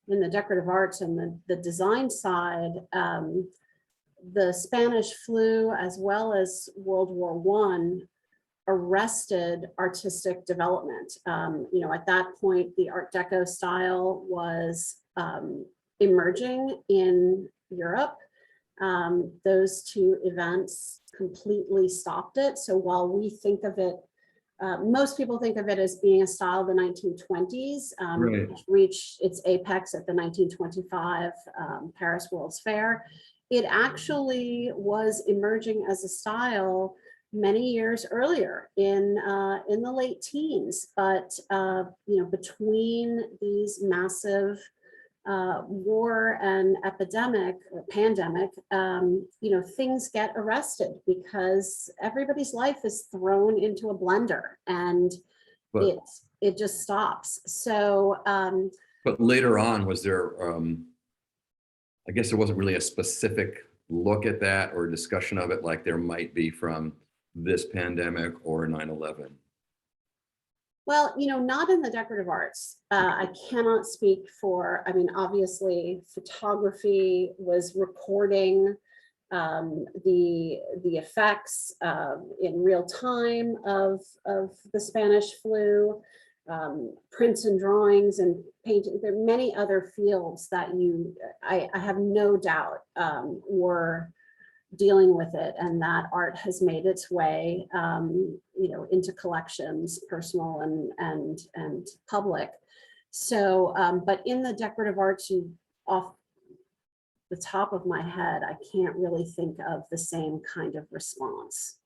in the decorative arts and the design side, the Spanish flu, as well as World War I, arrested artistic development. You know, at that point, the Art Deco style was emerging in Europe. Those two events completely stopped it. So while we think of it, most people think of it as being a style of the 1920s, which reached its apex at the 1925 Paris World's Fair. It actually was emerging as a style many years earlier in the late teens, but you know, between these massive war and epidemic or pandemic, you know, things get arrested because everybody's life is thrown into a blender, and it just stops. So But later on, was there, I guess there wasn't really a specific look at that or discussion of it like there might be from this pandemic or 9/11. Well, not in the decorative arts. I cannot speak for, I mean, obviously photography was recording the effects in real time of the Spanish flu, prints and drawings and painting. There are many other fields that I have no doubt were dealing with it, and that art has made its way into collections, personal and public. So but in the decorative arts, off the top of my head, I can't really think of the same kind of response.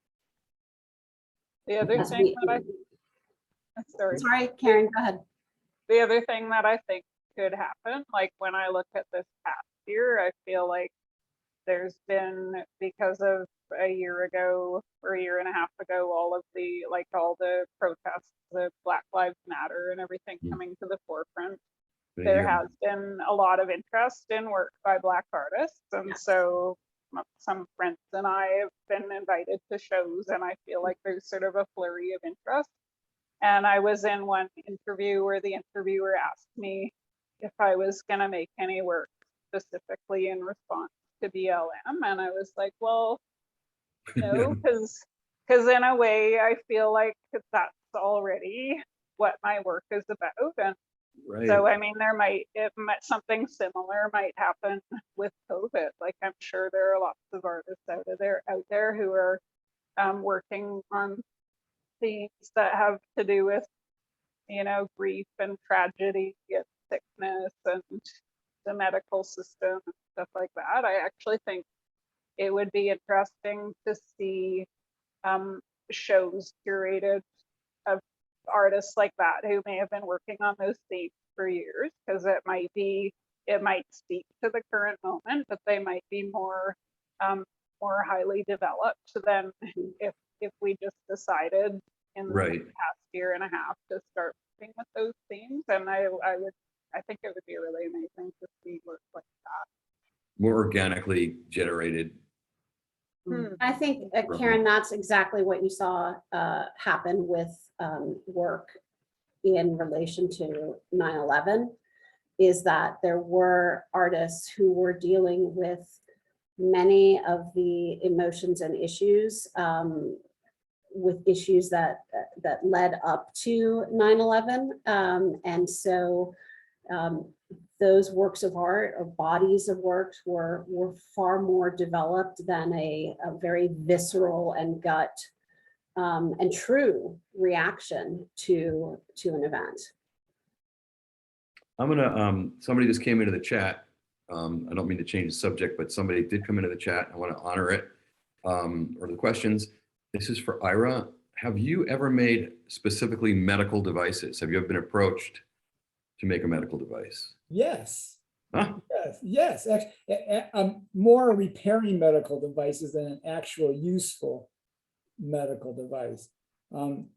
The other As thing we- that Sorry, Karen, go ahead. the other thing that I think could happen, like when I look at this past year, I feel like there's been, because of a year ago or a year and a half ago, all the protests, the Black Lives Matter and everything coming to the forefront. There has been a lot of interest in work by Black artists. And Yes. so some friends and I have been invited to shows, and I feel like there's sort of a flurry of interest. And I was in one interview where the interviewer asked me if I was going to make any work specifically in response to BLM. And I was like, well, no, because in a way I feel like that's already what my work is about. And Right. so, I mean, something similar might happen with COVID. Like, I'm sure there are lots of artists out there who are working on themes that have to do with, grief and tragedy and sickness and the medical system and stuff like that. I actually think it would be interesting to see shows curated of artists like that who may have been working on those themes for years, because it might speak to the current moment, but they might be more highly developed than if we just decided in the past year and a half to start working with those themes. And I think it would be really amazing to see work like that. More organically generated. I think, Karen, that's exactly what you saw happen with work in relation to 9/11, is that there were artists who were dealing with many of the emotions and issues with issues that led up to 9/11. And so those works of art or bodies of works were far more developed than a very visceral and gut and true reaction to an event. I'm gonna, somebody just came into the chat. I don't mean to change the subject, but somebody did come into the chat. I want to honor it. Or the questions. This is for Ira. Have you ever made specifically medical devices? Have you ever been approached to make a medical device? Yes. Huh? Yes. Actually, I'm more repairing medical devices than an actual useful medical device. And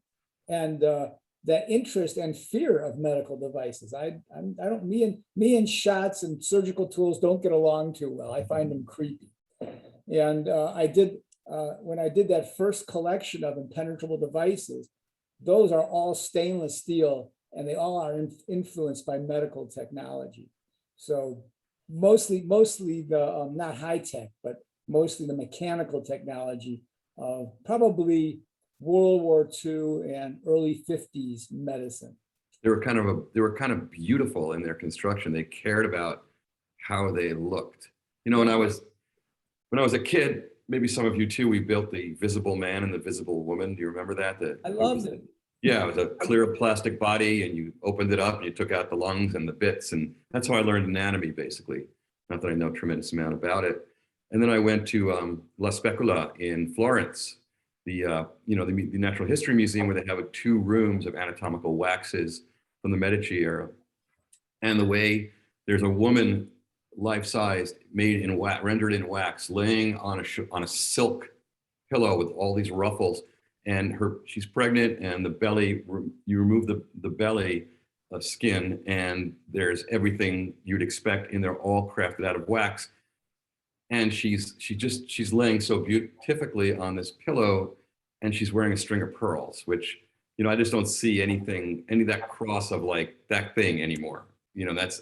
that interest and fear of medical devices. I don't, me and shots and surgical tools don't get along too well. I find them creepy. And when I did that first collection of impenetrable devices, those are all stainless steel, and they all are influenced by medical technology. So mostly the not high tech, but mostly the mechanical technology of probably World War II and early 50s medicine. They were kind of beautiful in their construction. They cared about how they looked. When I was a kid, maybe some of you too, we built the Visible Man and the Visible Woman. Do you remember that? I loved it. Yeah, it was a clear plastic body, and you opened it up and you took out the lungs and the bits. And that's how I learned anatomy, basically. Not that I know a tremendous amount about it. And then I went to La Specula in Florence, the Natural History Museum, where they have 2 rooms of anatomical waxes from the Medici era. And the way there's a woman life-sized, made in wax, rendered in wax, laying on a silk pillow with all these ruffles, and she's pregnant, and the belly, you remove the belly, skin, and there's everything you'd expect, and they're all crafted out of wax. And she's laying so beautifully on this pillow, and she's wearing a string of pearls, which, you know, I just don't see any of that cross of like that thing anymore. You know, that's,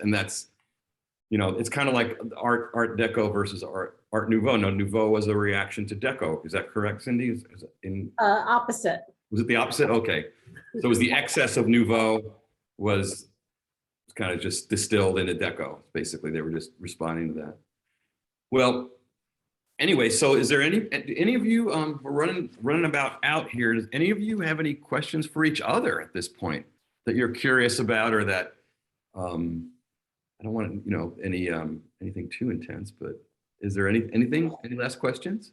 you know, it's kind of like Art Deco versus Art Nouveau. No, Nouveau was a reaction to Deco. Is that correct, Cindy? Is it Opposite. was it the opposite? Okay. So it was the excess of Nouveau was kind of just distilled into Deco. Basically, they were just responding to that. Well, anyway, so is there any of you, we're running about out here. Does any of you have any questions for each other at this point that you're curious about, or that, I don't want to, you know, anything too intense, but is there any last questions?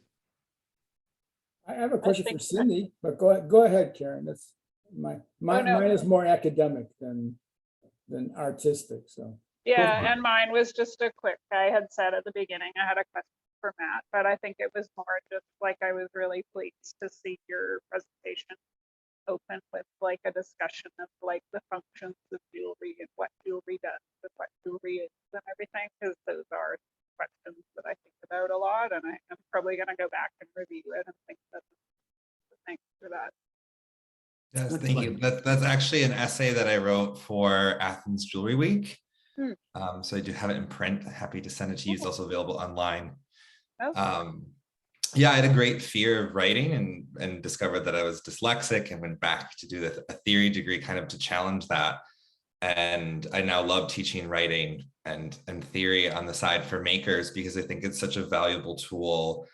I have a question for Cindy, but go ahead, Karen. That's mine is more academic than artistic. So Yeah, and mine was just a quick, I had said at the beginning, I had a question for Matt, but I think it was more just like, I was really pleased to see your presentation open with like a discussion of like the functions of jewelry and what jewelry does and what jewelry is and everything, because those are questions that I think about a lot, and I'm probably going to go back and review it and think that. Thanks for that. Yes, thank you. That's actually an essay that I wrote for Athens Jewelry Week. So I do have it in print. Happy to send it to you. It's also available online. Yeah, I had a great fear of writing and discovered that I was dyslexic, and went back to do a theory degree kind of to challenge that. And I now love teaching writing and theory on the side for makers, because I think it's such a valuable tool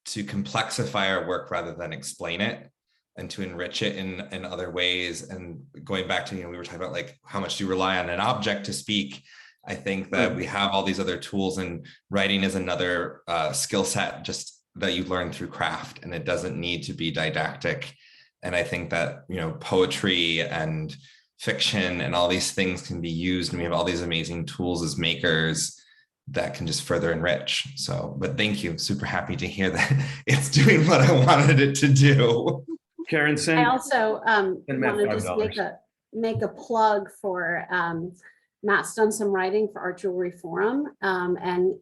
to complexify our work rather than explain it, and to enrich it in other ways. And going back to, you know, we were talking about like how much do you rely on an object to speak. I think that we have all these other tools, and writing is another skill set just that you learn through craft, and it doesn't need to be didactic. And I think that, you know, poetry and fiction and all these things can be used, and we have all these amazing tools as makers that can just further enrich. So, but thank you. Super happy to hear that it's doing what I wanted it to do. Karen, I also want to just $5. make a plug for Matt's done some writing for Art Jewelry Forum, and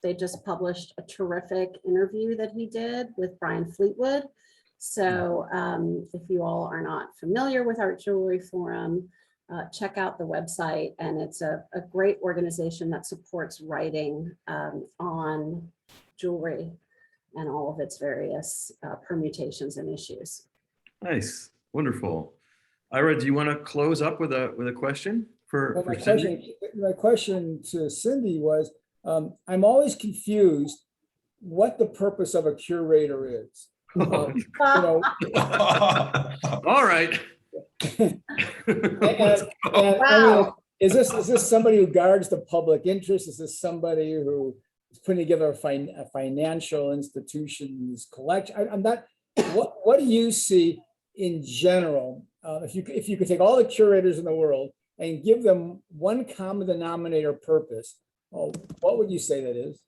they just published a terrific interview that he did with Brian Fleetwood. So if you all are not familiar with Art Jewelry Forum, check out the website, and it's a great organization that supports writing on jewelry and all of its various permutations and issues. Nice, wonderful. Ira, do you want to close up with a question for Cindy? My question to Cindy was, I'm always confused what the purpose of a curator is. You know, all right. I mean, is this somebody who guards the public interest? Is this somebody who is putting together a financial institution's collection? I'm not. What do you see in general? If you could take all the curators in the world and give them one common denominator purpose, what would you say that is?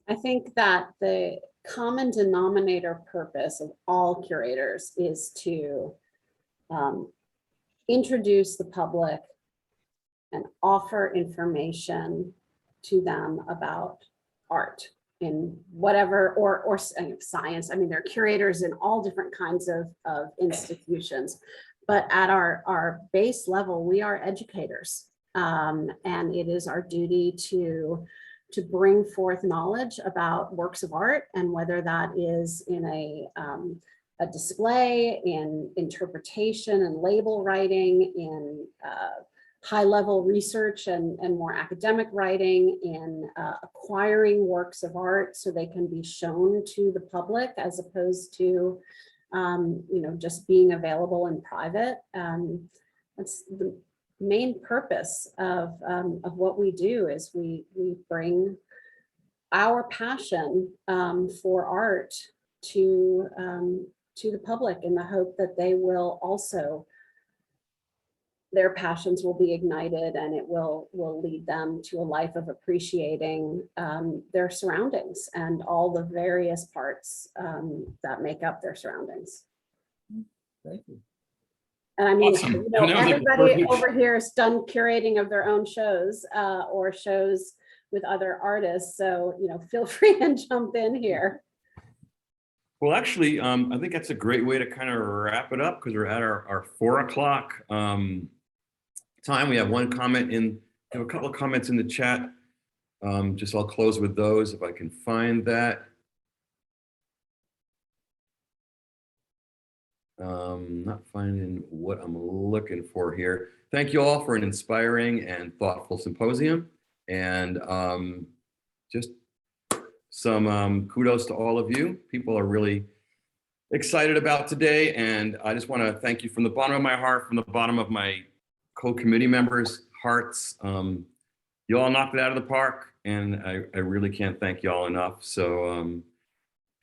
I think that the common denominator purpose of all curators is to introduce the public and offer information to them about art in whatever, or science. I mean, there are curators in all different kinds of institutions, but at our base level, we are educators. And it is our duty to bring forth knowledge about works of art, and whether that is in a display, in interpretation and label writing, in high-level research and more academic writing, in acquiring works of art so they can be shown to the public, as opposed to just being available in private. That's the main purpose of what we do, is we bring our passion for art to the public, in the hope that they will also, their passions will be ignited, and it will lead them to a life of appreciating their surroundings and all the various parts that make up their surroundings. Thank you. And I mean, Awesome. you know, And that was a everybody perfect- over here is done curating of their own shows or shows with other artists. So, you know, feel free and jump in here. Well, actually, I think that's a great way to kind of wrap it up because we're at our 4 o'clock time. We have one comment in, we have a couple of comments in the chat. Just I'll close with those if I can find that. Not finding what I'm looking for here. Thank you all for an inspiring and thoughtful symposium. And just some kudos to all of you. People are really excited about today. And I just want to thank you from the bottom of my heart, from the bottom of my co-committee members' hearts. You all knocked it out of the park. And I really can't thank you all enough. So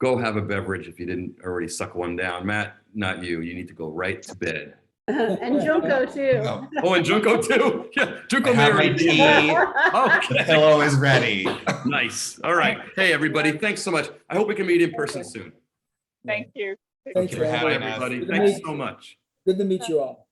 go have a beverage if you didn't already suck one down. Matt, not you. You need to go right to bed. And Junko too. Oh, Oh, and Junko too. Yeah, Junko I may have my already be in tea. bed. The Okay. pillow is ready. Nice. All right. Hey, everybody. Thanks so much. I hope we can meet in person soon. Thank you. Thanks you for for Bye, having us. everybody. Good to Thanks meet so you. much. Good to meet you all.